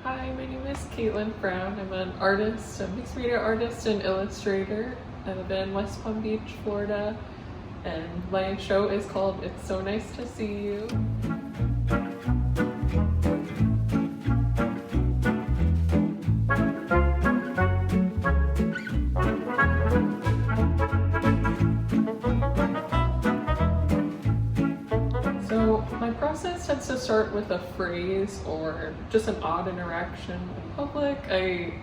Hi, my name is Caitlin Frown. I'm an artist, a mixed media artist and illustrator. I live in West Palm Beach, Florida, and my show is called It's So Nice to See You. So my process tends to start with a phrase or just an odd interaction in public. I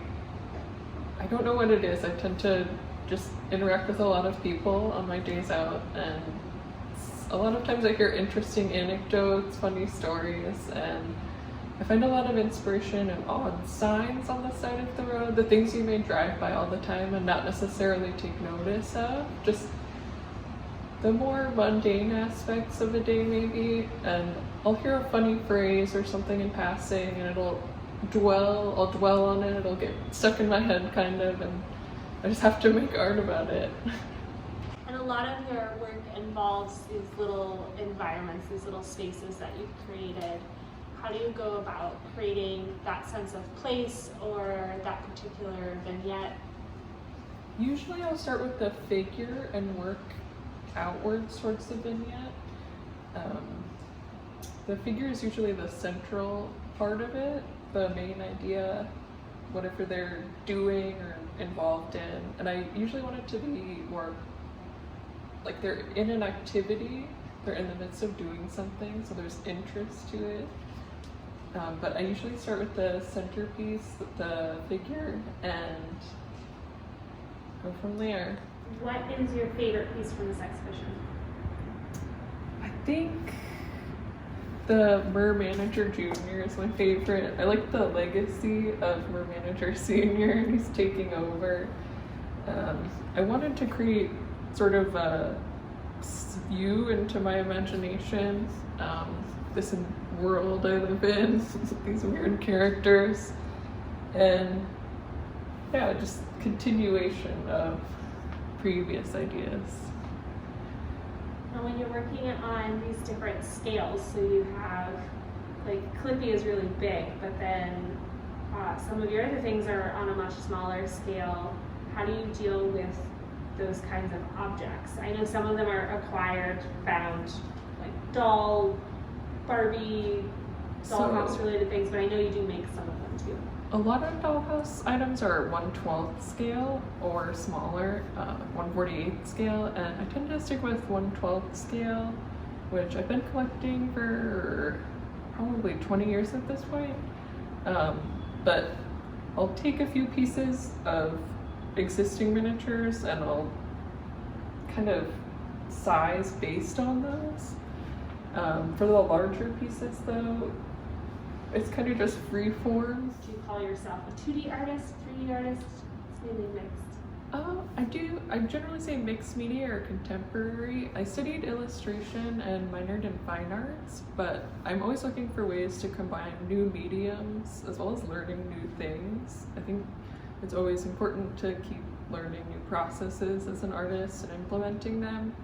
don't know what it is. I tend to just interact with a lot of people on my days out, and a lot of times I hear interesting anecdotes, funny stories, and I find a lot of inspiration in odd signs on the side of the road, the things you may drive by all the time and not necessarily take notice of, just the more mundane aspects of a day maybe. And I'll hear a funny phrase or something in passing and I'll dwell on it, it'll get stuck in my head kind of, and I just have to make art about it. And a lot of your work involves these little environments, these little spaces that you've created. How do you go about creating that sense of place or that particular vignette? Usually I'll start with the figure and work outwards towards the vignette. The figure is usually the central part of it, the main idea, whatever they're doing or involved in. And I usually want it to be more like they're in an activity, they're in the midst of doing something, so there's interest to it. But I usually start with the centerpiece, the figure, and go from there. What is your favorite piece from this exhibition? I think the Mer Manager Jr. is my favorite. I like the legacy of Mer Manager Sr. He's taking over. I wanted to create sort of a view into my imagination, this world I live in, these weird characters, and yeah, just continuation of previous ideas. Now when you're working on these different scales, so you have, like, Clippy is really big, but then some of your other things are on a much smaller scale. How do you deal with those kinds of objects? I know some of them are acquired, found, like doll, Barbie, dollhouse related things, but I know you do make some of them too. A lot of dollhouse items are 1/12 scale or smaller, 1/48 scale, and I tend to stick with 1/12 scale, which I've been collecting for probably 20 years at this point. But I'll take a few pieces of existing miniatures and I'll kind of size based on those. For the larger pieces though, it's kind of just free form. Do you call yourself a 2D artist, 3D artist? It's mainly mixed. I generally say mixed media or contemporary. I studied illustration and minored in fine arts, but I'm always looking for ways to combine new mediums as well as learning new things. I think it's always important to keep learning new processes as an artist and implementing them,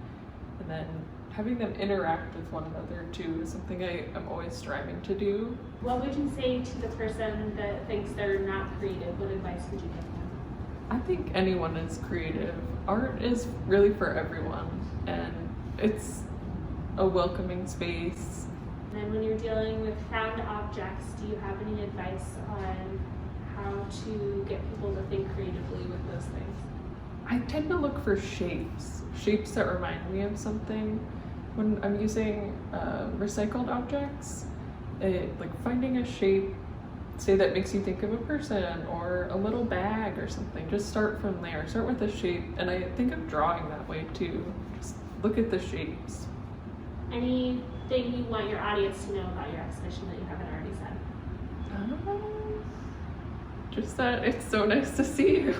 and then having them interact with one another too is something I am always striving to do. What would you say to the person that thinks they're not creative? What advice would you give them? I think anyone is creative. Art is really for everyone, and it's a welcoming space. And then when you're dealing with found objects, do you have any advice on how to get people to think creatively with those things? I tend to look for shapes that remind me of something. When I'm using recycled objects, like finding a shape, say that makes you think of a person or a little bag or something, just start from there. Start with a shape, and I think of drawing that way too. Just look at the shapes. Anything you want your audience to know about your exhibition that you haven't already said? Just that it's so nice to see you.